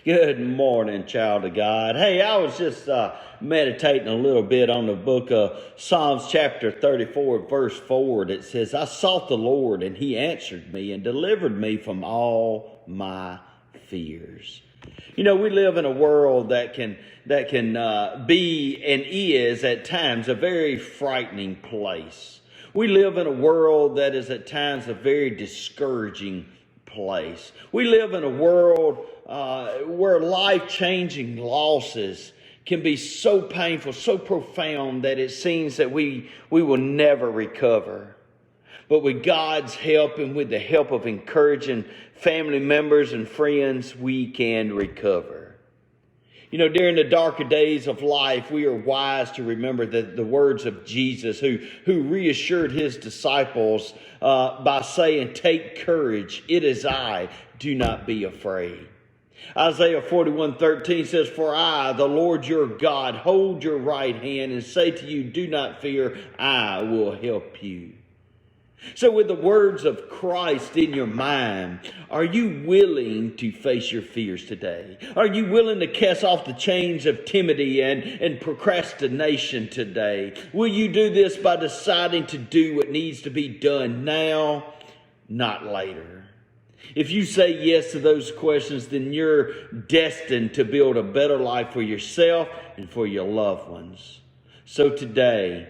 Good morning, child of God. Hey, I was just meditating a little bit on the book of Psalms chapter 34, verse 4. That says, I sought the Lord, and he answered me and delivered me from all my fears. You know, we live in a world that can be and is at times a very frightening place. We live in a world that is at times a very discouraging place. We live in a world where life-changing losses can be so painful, so profound that it seems that we will never recover. But with God's help and with the help of encouraging family members and friends, we can recover. You know, during the darker days of life, we are wise to remember the words of Jesus who reassured his disciples by saying, take courage, it is I, do not be afraid. Isaiah 41:13 says, for I, the Lord your God, hold your right hand and say to you, do not fear, I will help you. So with the words of Christ in your mind, are you willing to face your fears today? Are you willing to cast off the chains of timidity and procrastination today? Will you do this by deciding to do what needs to be done now, not later? If you say yes to those questions, then you're destined to build a better life for yourself and for your loved ones. So today,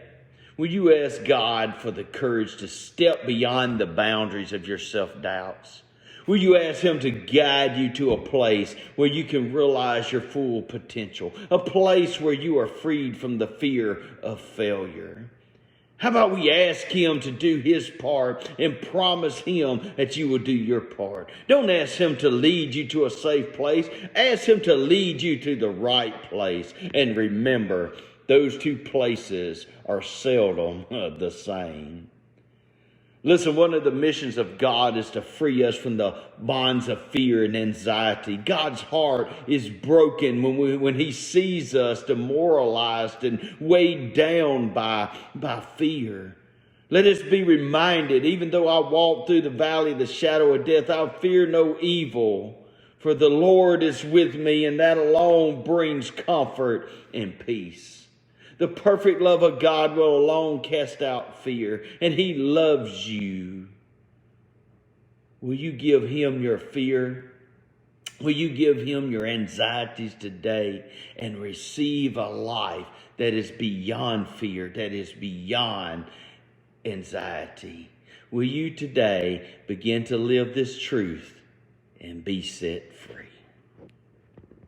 will you ask God for the courage to step beyond the boundaries of your self-doubts? Will you ask him to guide you to a place where you can realize your full potential? A place where you are freed from the fear of failure? How about we ask him to do his part and promise him that you will do your part? Don't ask him to lead you to a safe place. Ask him to lead you to the right place. And remember, those two places are seldom the same. Listen, one of the missions of God is to free us from the bonds of fear and anxiety. God's heart is broken when he sees us demoralized and weighed down by fear. Let us be reminded, even though I walk through the valley of the shadow of death, I'll fear no evil, for the Lord is with me, and that alone brings comfort and peace. The perfect love of God will alone cast out fear, and he loves you. Will you give him your fear? Will you give him your anxieties today and receive a life that is beyond fear, that is beyond anxiety? Will you today begin to live this truth and be set free?